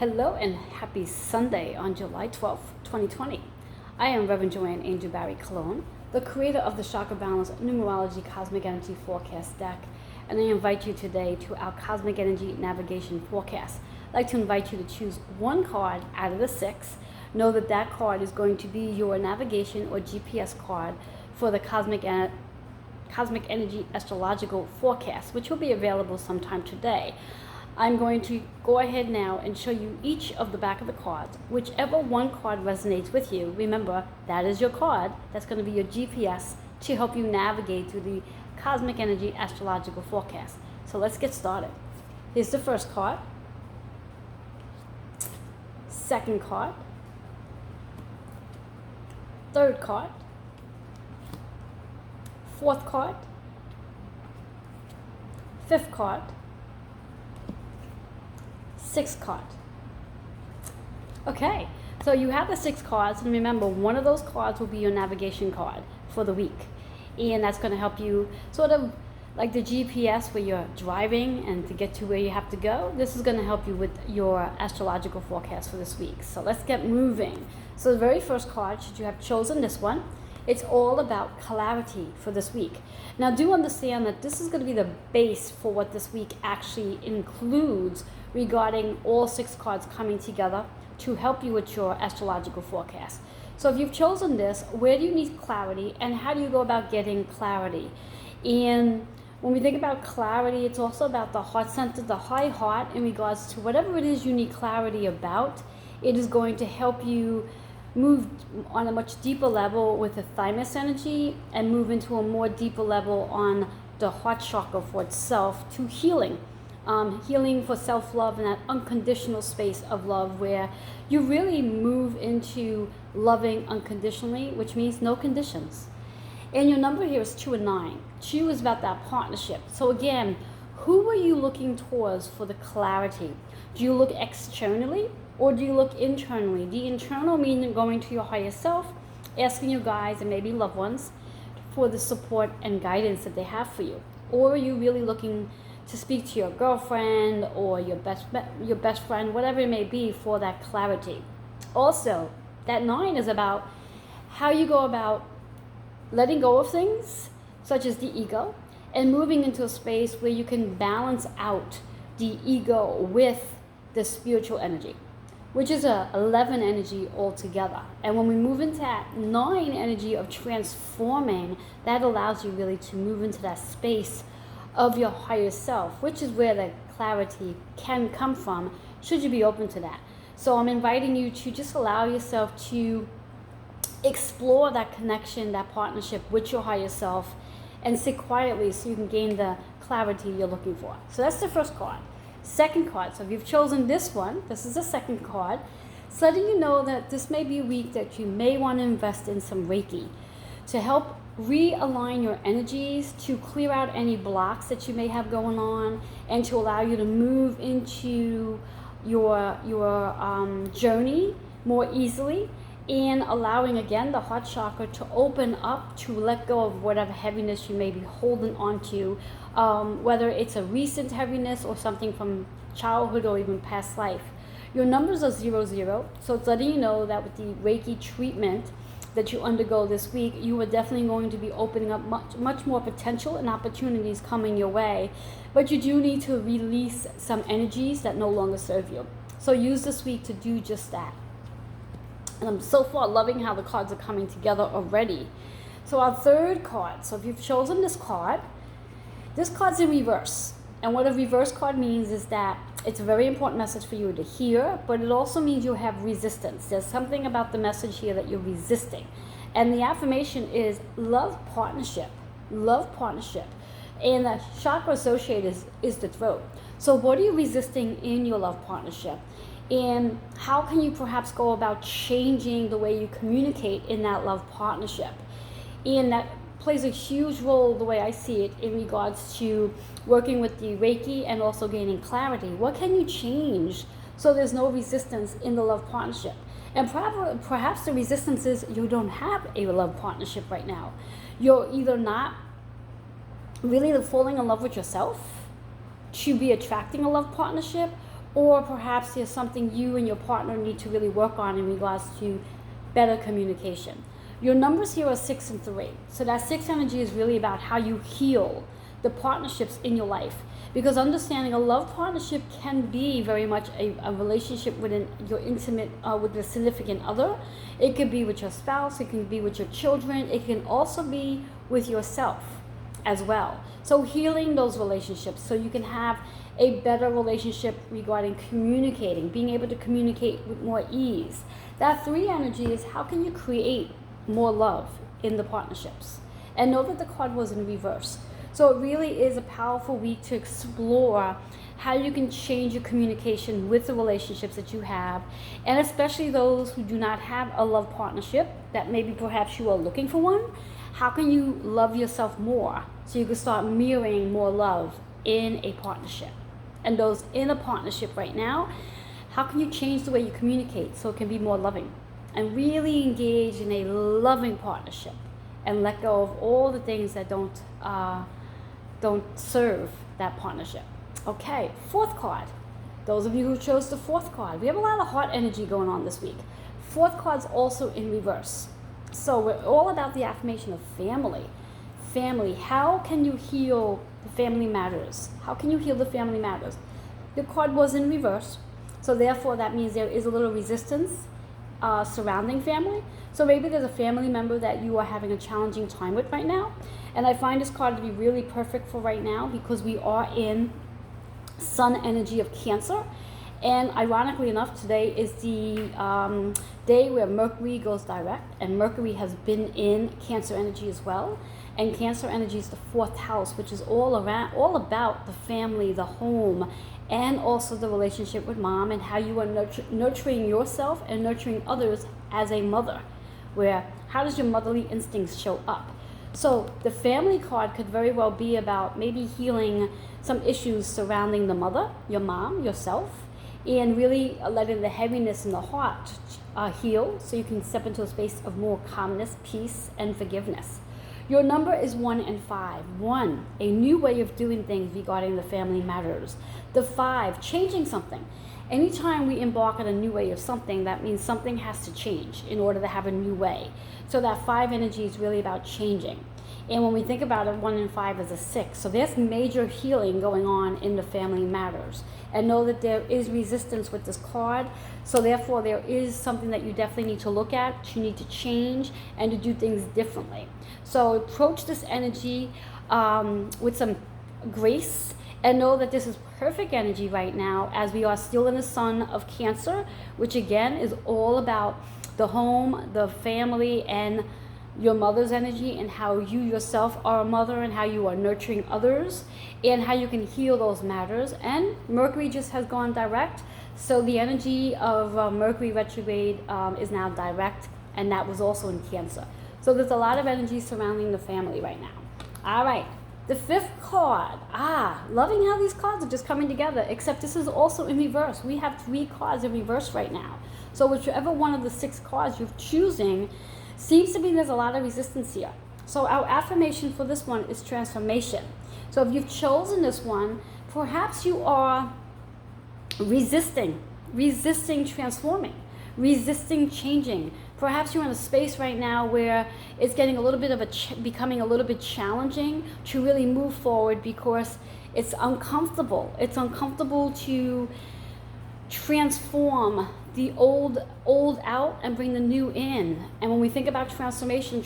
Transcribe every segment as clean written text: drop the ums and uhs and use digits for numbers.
Hello and happy Sunday on July 12th, 2020. I am Reverend Joanne Angel Barry Cologne, the creator of the Chakra Balance Numerology Cosmic Energy Forecast deck, and I invite you today to our Cosmic Energy Navigation Forecast. I'd like to invite you to choose one card out of the 6. Know that that card is going to be your navigation or GPS card for the Cosmic Energy Astrological Forecast, which will be available sometime today. I'm going to go ahead now and show you each of the back of the cards. Whichever one card resonates with you, remember that is your card. That's going to be your GPS to help you navigate through the Cosmic Energy Astrological Forecast. So let's get started. Here's the first card, second card, third card, fourth card, fifth card, sixth card. Okay, so you have the 6 cards, and remember, one of those cards will be your navigation card for the week, and that's going to help you sort of like the GPS where you're driving and to get to where you have to go. This is going to help you with your astrological forecast for this week. So let's get moving. So the very first card, should you have chosen this one, it's all about clarity for this week. Now do understand that this is going to be the base for what this week actually includes regarding all 6 cards coming together to help you with your astrological forecast. So if you've chosen this, where do you need clarity and how do you go about getting clarity? And when we think about clarity, it's also about the heart center, the high heart, in regards to whatever it is you need clarity about. It is going to help you move on a much deeper level with the thymus energy and move into a more deeper level on the heart chakra for itself to healing. Healing for self-love and that unconditional space of love where you really move into loving unconditionally, which means no conditions. And your number here is 2 and 9. 2 is about that partnership. So again, who are you looking towards for the clarity? Do you look externally or do you look internally? The internal meaning going to your higher self, asking your guides and maybe loved ones for the support and guidance that they have for you. Or are you really looking to speak to your girlfriend or your best friend, whatever it may be, for that clarity? Also, that 9 is about how you go about letting go of things, such as the ego, and moving into a space where you can balance out the ego with the spiritual energy, which is a 11 energy altogether. And when we move into that 9 energy of transforming, that allows you really to move into that space of your higher self, which is where the clarity can come from, should you be open to that. So I'm inviting you to just allow yourself to explore that connection, that partnership with your higher self, and sit quietly so you can gain the clarity you're looking for. So that's the first card. Second card, so if you've chosen this one, this is the second card. It's letting you know that this may be a week that you may want to invest in some Reiki to help realign your energies, to clear out any blocks that you may have going on, and to allow you to move into your journey more easily, and allowing again the heart chakra to open up to let go of whatever heaviness you may be holding on to, whether it's a recent heaviness or something from childhood or even past life. Your numbers are 00, so it's letting you know that with the Reiki treatment that you undergo this week, you are definitely going to be opening up much more potential and opportunities coming your way, but you do need to release some energies that no longer serve you. So use this week to do just that. And I'm so far loving how the cards are coming together already. So our third card, so if you've chosen this card's in reverse. And what a reverse card means is that it's a very important message for you to hear, but it also means you have resistance. There's something about the message here that you're resisting. And the affirmation is love partnership. Love partnership. And the chakra associated is the throat. So what are you resisting in your love partnership? And how can you perhaps go about changing the way you communicate in that love partnership? And that plays a huge role, the way I see it, in regards to working with the Reiki and also gaining clarity. What can you change so there's no resistance in the love partnership? And perhaps the resistance is you don't have a love partnership right now. You're either not really falling in love with yourself to be attracting a love partnership, or perhaps there's something you and your partner need to really work on in regards to better communication. Your numbers here are 6 and 3. So that 6 energy is really about how you heal the partnerships in your life. Because understanding a love partnership can be very much a relationship with your intimate, with a significant other. It could be with your spouse, it can be with your children, it can also be with yourself as well. So healing those relationships so you can have a better relationship regarding communicating, being able to communicate with more ease. That 3 energy is how can you create more love in the partnerships? And know that the card was in reverse. So it really is a powerful week to explore how you can change your communication with the relationships that you have, and especially those who do not have a love partnership, that maybe perhaps you are looking for one. How can you love yourself more so you can start mirroring more love in a partnership? And those in a partnership right now, how can you change the way you communicate so it can be more loving and really engage in a loving partnership and let go of all the things that don't serve that partnership? Okay, 4th card. Those of you who chose the 4th card, we have a lot of heart energy going on this week. 4th card's also in reverse. So we're all about the affirmation of family. Family, how can you heal the family matters? How can you heal the family matters? The card was in reverse, so therefore that means there is a little resistance surrounding family. So maybe there's a family member that you are having a challenging time with right now. And I find this card to be really perfect for right now because we are in Sun energy of Cancer. And ironically enough, today is the day where Mercury goes direct, and Mercury has been in Cancer energy as well. And Cancer energy is the 4th house, which is all about the family, the home, and also the relationship with mom and how you are nurturing yourself and nurturing others as a mother. Where how does your motherly instincts show up? So the family card could very well be about maybe healing some issues surrounding the mother, your mom, yourself, and really letting the heaviness in the heart heal so you can step into a space of more calmness, peace, and forgiveness. Your number is 1 and 5. 1, a new way of doing things regarding the family matters. The 5, changing something. Anytime we embark on a new way of something, that means something has to change in order to have a new way. So that 5 energy is really about changing. And when we think about it, 1 and 5 is a 6. So there's major healing going on in the family matters. And know that there is resistance with this card. So therefore, there is something that you definitely need to look at, you need to change, and to do things differently. So approach this energy with some grace, and know that this is perfect energy right now as we are still in the Sun of Cancer, which again is all about the home, the family, and your mother's energy, and how you yourself are a mother and how you are nurturing others and how you can heal those matters. And Mercury just has gone direct, so the energy of Mercury retrograde is now direct, and that was also in Cancer. So there's a lot of energy surrounding the family right now. All right, the 5th card. Loving how these cards are just coming together, except this is also in reverse. We have 3 cards in reverse right now. So whichever one of the 6 cards you're choosing, seems to be there's a lot of resistance here. So our affirmation for this one is transformation. So if you've chosen this one, perhaps you are resisting transforming, resisting changing. Perhaps you're in a space right now where it's getting a little bit of becoming a little bit challenging to really move forward because it's uncomfortable. It's uncomfortable to transform the old out and bring the new in. And when we think about transformation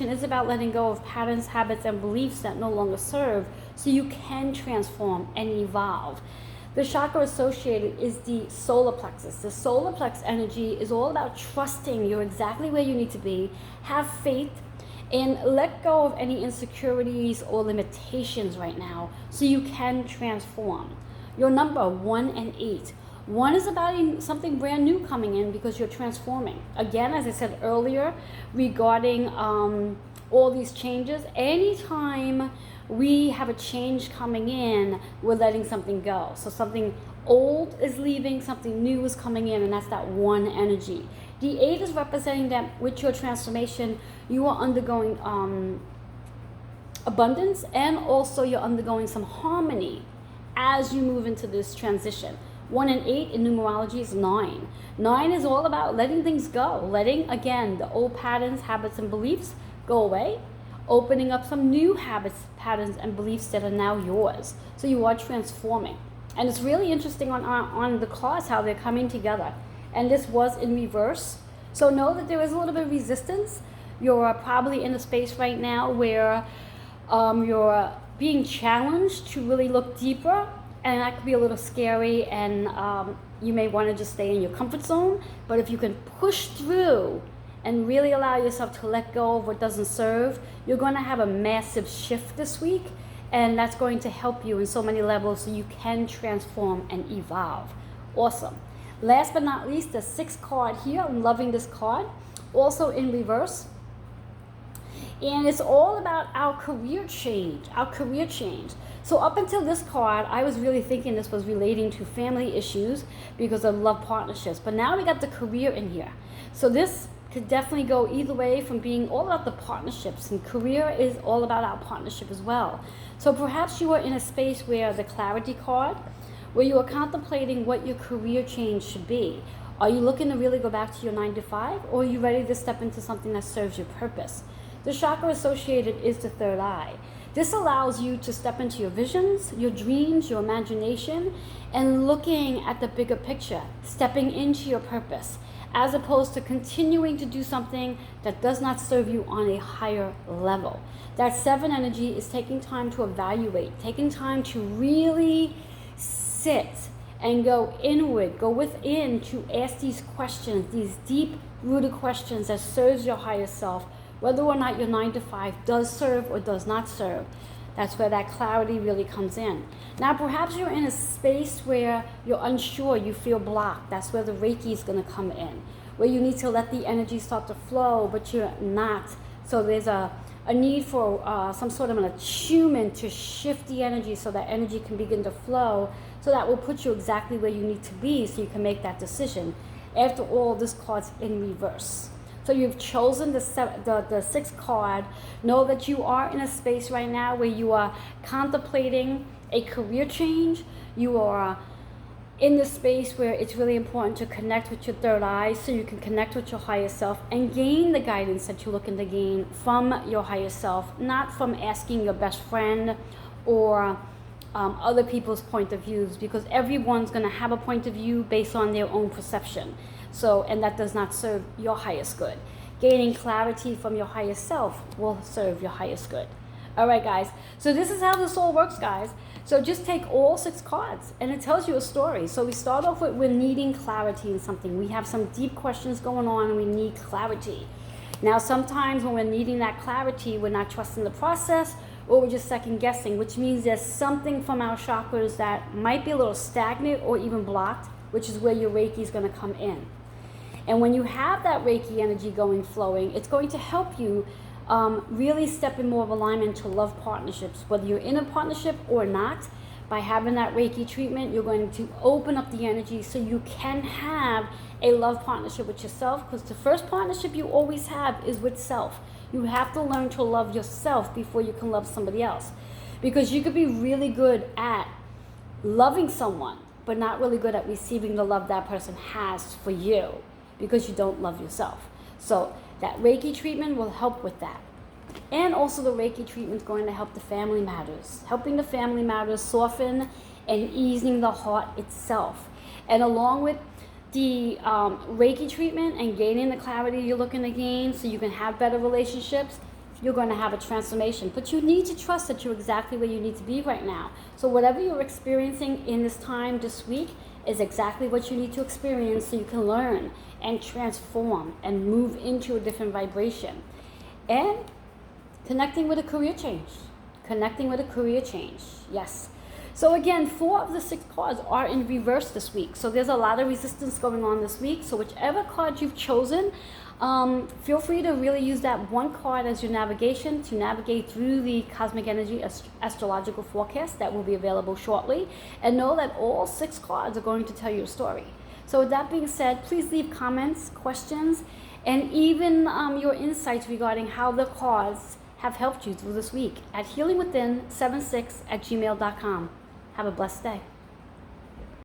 is about letting go of patterns, habits, and beliefs that no longer serve, so you can transform and evolve. The chakra associated is the solar plexus. The solar plexus energy is all about trusting you're exactly where you need to be, have faith, and let go of any insecurities or limitations right now so you can transform. Your number 1 and 8. 1 is about something brand new coming in because you're transforming. Again, as I said earlier, regarding all these changes, anytime we have a change coming in, we're letting something go. So something old is leaving, something new is coming in, and that's that 1 energy. The 8 is representing that with your transformation, you are undergoing abundance, and also you're undergoing some harmony as you move into this transition. 1 and 8 in numerology is 9. 9 is all about letting things go, letting, again, the old patterns, habits, and beliefs go away, opening up some new habits, patterns, and beliefs that are now yours. So you are transforming. And it's really interesting on the cards how they're coming together. And this was in reverse. So know that there is a little bit of resistance. You're probably in a space right now where you're being challenged to really look deeper, and that could be a little scary, and you may want to just stay in your comfort zone. But if you can push through and really allow yourself to let go of what doesn't serve, you're going to have a massive shift this week, and that's going to help you in so many levels so you can transform and evolve. Awesome. Last but not least, the 6th card here. I'm loving this card. Also in reverse. And it's all about our career change, So up until this card, I was really thinking this was relating to family issues because of love partnerships. But now we got the career in here. So this could definitely go either way, from being all about the partnerships, and career is all about our partnership as well. So perhaps you are in a space where the clarity card, where you are contemplating what your career change should be. Are you looking to really go back to your 9 to 5, or are you ready to step into something that serves your purpose? The chakra associated is the 3rd eye. This allows you to step into your visions, your dreams, your imagination, and looking at the bigger picture, stepping into your purpose, as opposed to continuing to do something that does not serve you on a higher level. That 7 energy is taking time to evaluate, taking time to really sit and go inward, go within to ask these questions, these deep-rooted questions that serves your higher self, whether or not your 9 to 5 does serve or does not serve. That's where that clarity really comes in. Now, perhaps you're in a space where you're unsure, you feel blocked. That's where the Reiki is going to come in, where you need to let the energy start to flow, but you're not. So there's a need for some sort of an attunement to shift the energy so that energy can begin to flow. So that will put you exactly where you need to be so you can make that decision. After all, this card's in reverse. So you've chosen the 6th card. Know that you are in a space right now where you are contemplating a career change. You are in the space where it's really important to connect with your 3rd eye so you can connect with your higher self and gain the guidance that you're looking to gain from your higher self, not from asking your best friend or other people's point of views, because everyone's going to have a point of view based on their own perception. So, and that does not serve your highest good. Gaining clarity from your higher self will serve your highest good. All right, guys. So this is how this all works, guys. So just take all 6 cards, and it tells you a story. So we start off with, we're needing clarity in something. We have some deep questions going on, and we need clarity. Now, sometimes when we're needing that clarity, we're not trusting the process, or we're just second guessing, which means there's something from our chakras that might be a little stagnant or even blocked, which is where your Reiki is going to come in. And when you have that Reiki energy flowing, it's going to help you really step in more of alignment to love partnerships. Whether you're in a partnership or not, by having that Reiki treatment, you're going to open up the energy so you can have a love partnership with yourself, because the first partnership you always have is with self. You have to learn to love yourself before you can love somebody else. Because you could be really good at loving someone, but not really good at receiving the love that person has for you, because you don't love yourself. So that Reiki treatment will help with that. And also the Reiki treatment is going to help the family matters, helping the family matters soften and easing the heart itself. And along with the Reiki treatment and gaining the clarity you're looking to gain so you can have better relationships, you're going to have a transformation. But you need to trust that you're exactly where you need to be right now. So whatever you're experiencing in this time, this week, is exactly what you need to experience so you can learn and transform and move into a different vibration. And connecting with a career change. Connecting with a career change. Yes. So again, 4 of the 6 cards are in reverse this week. So there's a lot of resistance going on this week. So whichever card you've chosen, feel free to really use that one card as your navigation to navigate through the cosmic energy astrological forecast that will be available shortly. And know that all 6 cards are going to tell you a story. So with that being said, please leave comments, questions, and even your insights regarding how the cards have helped you through this week at healingwithin76@gmail.com. Have a blessed day.